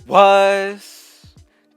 Was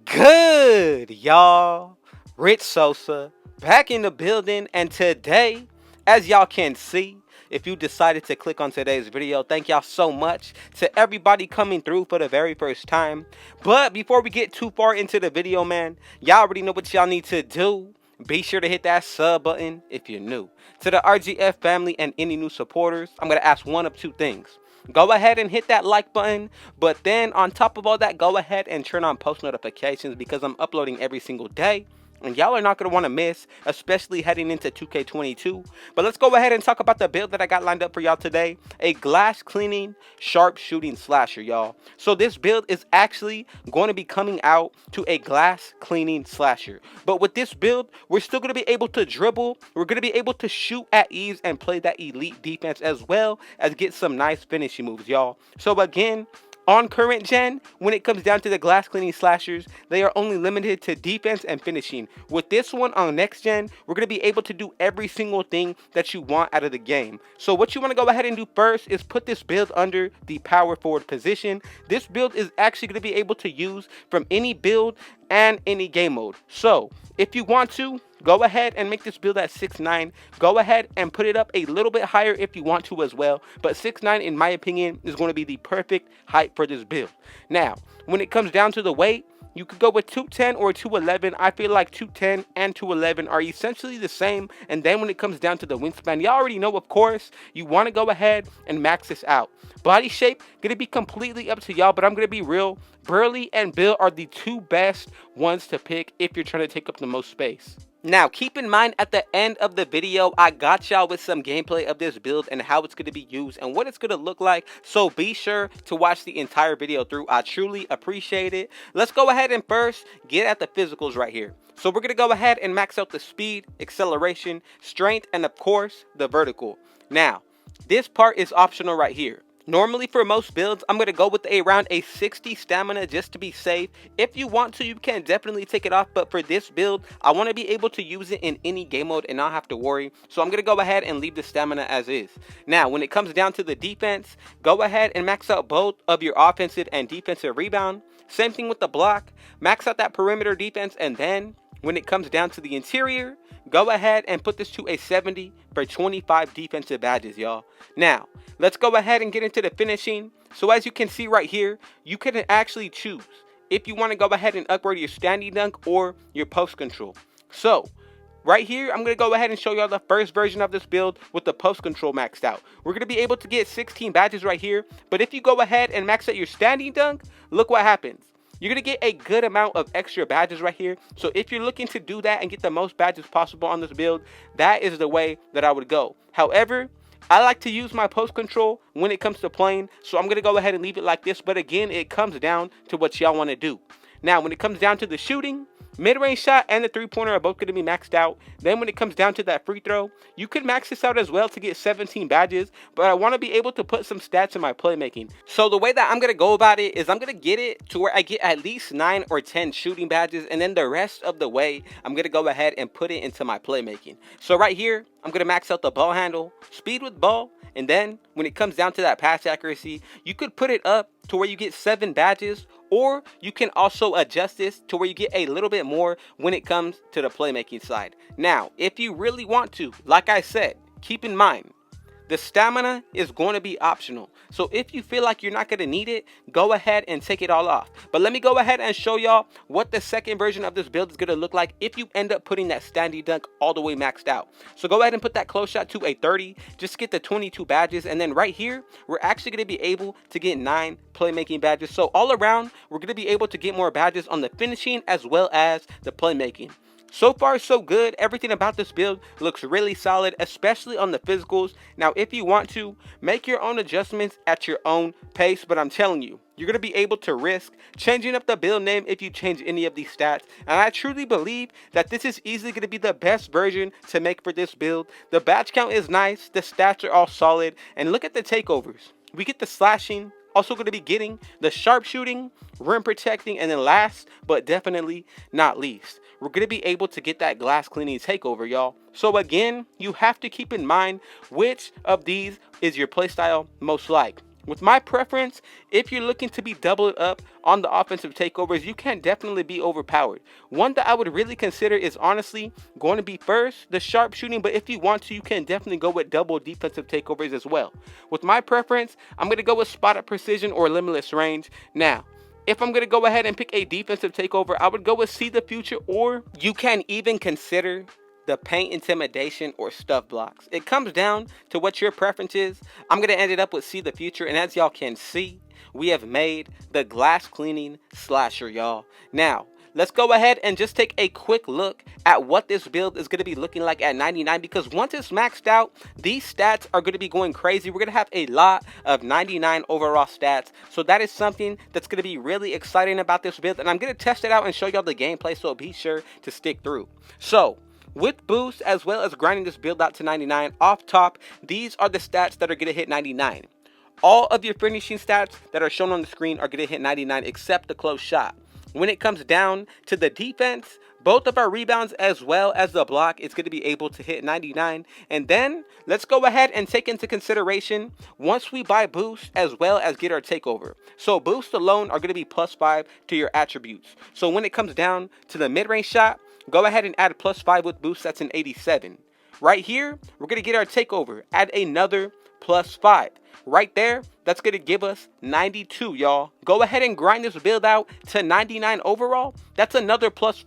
good, y'all? Rich Sosa back in the building, and today, as y'all can see, if you decided to click on today's video, thank y'all so much to everybody coming through for the very first time. But before we get too far into the video, man, y'all already know what y'all need to do. Be sure to hit that sub button if you're new. To the RGF family and any new supporters, I'm going to ask one of two things. Go ahead and hit that like button, but then on top of all that, go ahead and turn on post notifications because I'm uploading every single day. And y'all are not going to want to miss, especially heading into 2K22. But let's go ahead and talk about the build that I got lined up for y'all today. A glass cleaning, sharp shooting slasher, y'all. So this build is actually going to be coming out to a glass cleaning slasher. But with this build, we're still going to be able to dribble. We're going to be able to shoot at ease and play that elite defense as well as get some nice finishing moves, y'all. So again, on current gen, when it comes down to the glass cleaning slashers, they are only limited to defense and finishing. With this one on next gen, we're going to be able to do every single thing that you want out of the game. So what you want to go ahead and do first is put this build under the power forward position. This build is actually going to be able to use from any build and any game mode. So if you want to, go ahead and make this build at 6'9". Go ahead and put it up a little bit higher if you want to as well. But 6'9", in my opinion, is going to be the perfect height for this build. Now, when it comes down to the weight, you could go with 210 or 211. I feel like 210 and 211 are essentially the same. And then when it comes down to the wingspan, you already know, of course, you want to go ahead and max this out. Body shape, going to be completely up to y'all, but I'm going to be real. Burly and Bill are the two best ones to pick if you're trying to take up the most space. Now, keep in mind at the end of the video, I got y'all with some gameplay of this build and how it's going to be used and what it's going to look like. So be sure to watch the entire video through. I truly appreciate it. Let's go ahead and first get at the physicals right here. So we're going to go ahead and max out the speed, acceleration, strength, and of course, the vertical. Now, this part is optional right here. Normally for most builds, I'm going to go with around a 60 stamina just to be safe. If you want to, you can definitely take it off. But for this build, I want to be able to use it in any game mode and not have to worry. So I'm going to go ahead and leave the stamina as is. Now, when it comes down to the defense, go ahead and max out both of your offensive and defensive rebound. Same thing with the block. Max out that perimeter defense, and then when it comes down to the interior, go ahead and put this to a 70 for 25 defensive badges, y'all. Now, let's go ahead and get into the finishing. So as you can see right here, you can actually choose if you want to go ahead and upgrade your standing dunk or your post control. So right here, I'm going to go ahead and show y'all the first version of this build with the post control maxed out. We're going to be able to get 16 badges right here. But if you go ahead and max out your standing dunk, look what happens. You're going to get a good amount of extra badges right here. So if you're looking to do that and get the most badges possible on this build, that is the way that I would go. However, I like to use my post control when it comes to playing. So I'm going to go ahead and leave it like this. But again, it comes down to what y'all want to do. Now, when it comes down to the shooting, mid-range shot and the three-pointer are both going to be maxed out. Then when it comes down to that free throw, you can max this out as well to get 17 badges, but I want to be able to put some stats in my playmaking. So the way that I'm going to go about it is I'm going to get it to where I get at least 9 or 10 shooting badges, and then the rest of the way, I'm going to go ahead and put it into my playmaking. So right here, I'm going to max out the ball handle, speed with ball, and then when it comes down to that pass accuracy, you could put it up to where you get 7 badges, or you can also adjust this to where you get a little bit more when it comes to the playmaking side. Now, if you really want to, like I said, keep in mind, the stamina is going to be optional. So if you feel like you're not going to need it, go ahead and take it all off. But let me go ahead and show y'all what the second version of this build is going to look like if you end up putting that standing dunk all the way maxed out. So go ahead and put that close shot to a 30. Just get the 22 badges. And then right here, we're actually going to be able to get 9 playmaking badges. So all around, we're going to be able to get more badges on the finishing as well as the playmaking. So far, so good. Everything about this build looks really solid, especially on the physicals. Now, if you want to, make your own adjustments at your own pace, but I'm telling you, you're going to be able to risk changing up the build name if you change any of these stats. And I truly believe that this is easily going to be the best version to make for this build. The badge count is nice. The stats are all solid. And look at the takeovers. We get the slashing. Also going to be getting the sharpshooting, rim protecting, and then last but definitely not least, we're going to be able to get that glass cleaning takeover, y'all. So again, you have to keep in mind which of these is your playstyle most like. With my preference, if you're looking to be doubled up on the offensive takeovers, you can definitely be overpowered. One that I would really consider is honestly going to be first, the sharpshooting, but if you want to, you can definitely go with double defensive takeovers as well. With my preference, I'm going to go with spotted precision or limitless range. Now, if I'm going to go ahead and pick a defensive takeover, I would go with see the future, or you can even consider the paint intimidation or stuff blocks. It comes down to what your preference is. I'm going to end it up with see the future, and as y'all can see, we have made the glass cleaning slasher, y'all. Now, let's go ahead and just take a quick look at what this build is going to be looking like at 99, because once it's maxed out, these stats are going to be going crazy. We're going to have a lot of 99 overall stats, so that is something that's going to be really exciting about this build, and I'm going to test it out and show y'all the gameplay, so be sure to stick through. So, with boost as well as grinding this build out to 99, off top, these are the stats that are going to hit 99. All of your finishing stats that are shown on the screen are going to hit 99 except the close shot. When it comes down to the defense, both of our rebounds as well as the block is going to be able to hit 99. And then let's go ahead and take into consideration once we buy boost as well as get our takeover. So boost alone are going to be +5 to your attributes. So when it comes down to the mid-range shot, go ahead and add +5 with boost. That's an 87. Right here, we're going to get our takeover. Add another +5. Right there, that's going to give us 92, y'all. Go ahead and grind this build out to 99 overall. That's another +4.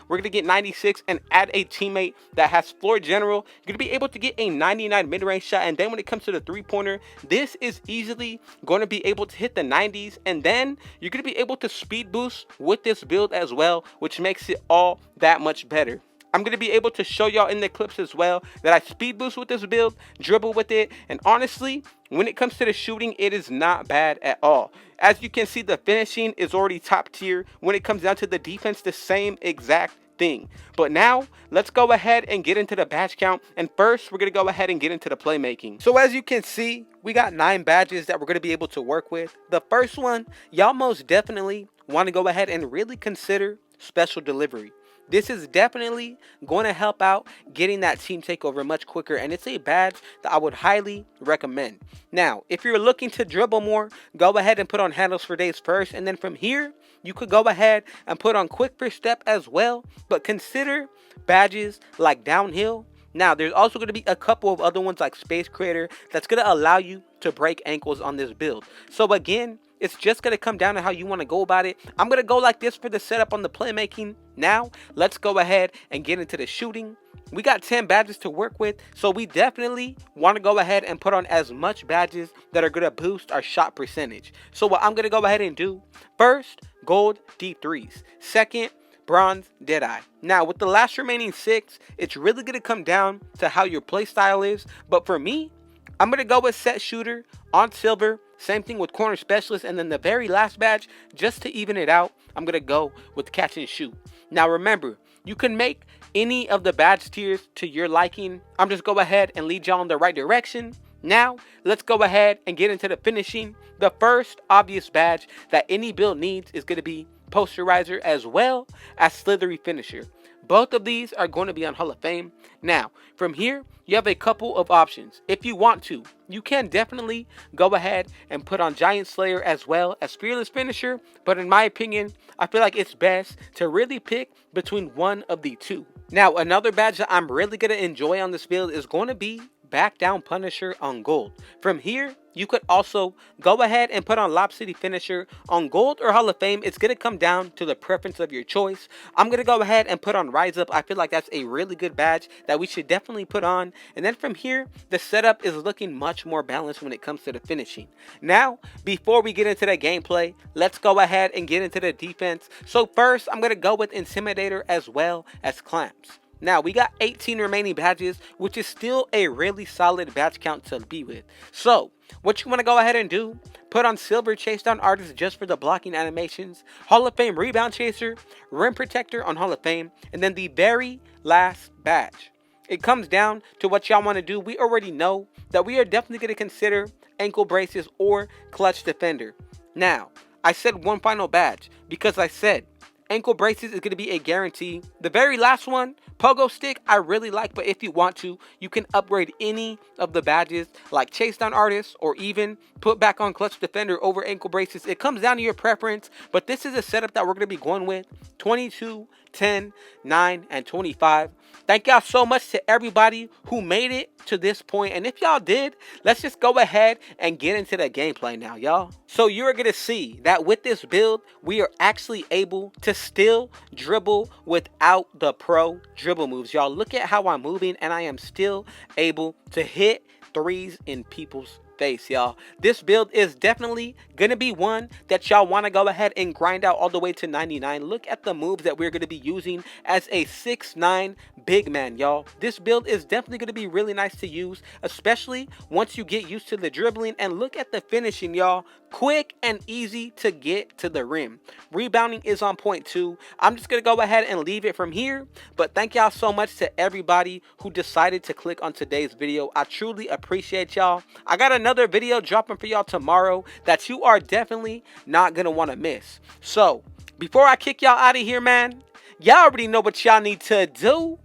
We're going to get 96 and add a teammate that has floor general. You're going to be able to get a 99 mid-range shot. And then when it comes to the three-pointer, this is easily going to be able to hit the 90s. And then you're going to be able to speed boost with this build as well, which makes it all that much better. I'm going to be able to show y'all in the clips as well that I speed boost with this build, dribble with it, and honestly, when it comes to the shooting, it is not bad at all. As you can see, the finishing is already top tier. When it comes down to the defense, the same exact thing. But now, let's go ahead and get into the badge count, and first, we're going to go ahead and get into the playmaking. So as you can see, we got 9 badges that we're going to be able to work with. The first one, y'all most definitely want to go ahead and really consider special delivery. This is definitely going to help out getting that team takeover much quicker, and it's a badge that I would highly recommend. Now, if you're looking to dribble more, go ahead and put on handles for days first, and then from here, you could go ahead and put on quick first step as well, but consider badges like downhill. Now, there's also going to be a couple of other ones like Space Creator that's going to allow you to break ankles on this build. So again, it's just going to come down to how you want to go about it. I'm going to go like this for the setup on the playmaking. Now, let's go ahead and get into the shooting. We got 10 badges to work with, so we definitely want to go ahead and put on as much badges that are going to boost our shot percentage. So what I'm going to go ahead and do, first, gold deep threes. Second, bronze deadeye. Now, with the last remaining 6, it's really going to come down to how your play style is. But for me, I'm going to go with set shooter on silver. Same thing with corner specialist. And then the very last badge, just to even it out, I'm going to go with catch and shoot. Now, remember, you can make any of the badge tiers to your liking. I'm just go ahead and lead y'all in the right direction. Now, let's go ahead and get into the finishing. The first obvious badge that any build needs is going to be posterizer as well as slithery finisher. Both of these are going to be on Hall of Fame. Now, from here, you have a couple of options. If you want to, you can definitely go ahead and put on Giant Slayer as well as Fearless Finisher. But in my opinion, I feel like it's best to really pick between one of the two. Now, another badge that I'm really going to enjoy on this build is going to be Back Down Punisher on gold. From here, you could also go ahead and put on Lob City Finisher on gold or Hall of Fame. It's going to come down to the preference of your choice. I'm going to go ahead and put on Rise Up. I feel like that's a really good badge that we should definitely put on. And then from here, the setup is looking much more balanced when it comes to the finishing. Now, before we get into the gameplay, let's go ahead and get into the defense. So first, I'm going to go with Intimidator as well as Clamps. Now, we got 18 remaining badges, which is still a really solid badge count to be with. So, what you want to go ahead and do, put on Silver Chase Down Artist just for the blocking animations, Hall of Fame Rebound Chaser, Rim Protector on Hall of Fame, and then the very last badge. It comes down to what y'all want to do. We already know that we are definitely going to consider Ankle Braces or Clutch Defender. Now, I said one final badge because I said Ankle braces is going to be a guarantee. The very last one, pogo stick, I really like, but if you want to, you can upgrade any of the badges like chase down artist or even put back on clutch defender over ankle braces. It comes down to your preference, but this is a setup that we're going to be going with: 22, 10, 9, and 25. Thank y'all so much to everybody who made it to this point. And if y'all did, let's just go ahead and get into the gameplay now, y'all. So you're going to see that with this build, we are actually able to still dribble without the pro dribble moves. Y'all, look at how I'm moving, and I am still able to hit threes in people's face, y'all. This build is definitely gonna be one that y'all want to go ahead and grind out all the way to 99. Look at the moves that we're going to be using as a 6'9" big man, y'all. This build is definitely going to be really nice to use, especially once you get used to the dribbling. And look at the finishing, y'all. Quick and easy to get to the rim. Rebounding is on point too. I'm just gonna go ahead and leave it from here, but thank y'all so much to everybody who decided to click on today's video. I truly appreciate y'all. I got another video dropping for y'all tomorrow that you are definitely not gonna want to miss. So before I kick y'all out of here, man, y'all already know what y'all need to do.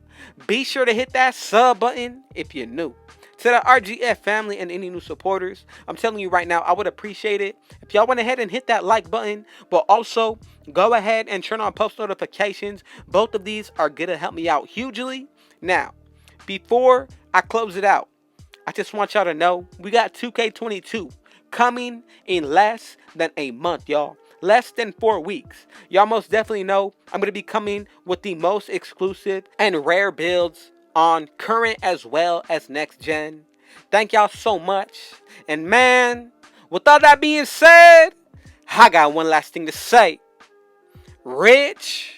Be sure to hit that sub button if you're new. To the RGF family and any new supporters, I'm telling you right now, I would appreciate it if y'all went ahead and hit that like button, but also go ahead and turn on post notifications. Both of these are going to help me out hugely. Now, before I close it out, I just want y'all to know we got 2K22 coming in less than a month, y'all. Less than 4 weeks. Y'all most definitely know I'm going to be coming with the most exclusive and rare builds on current as well as next gen. Thank y'all so much. And man, with all that being said, I got one last thing to say. Rich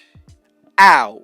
out.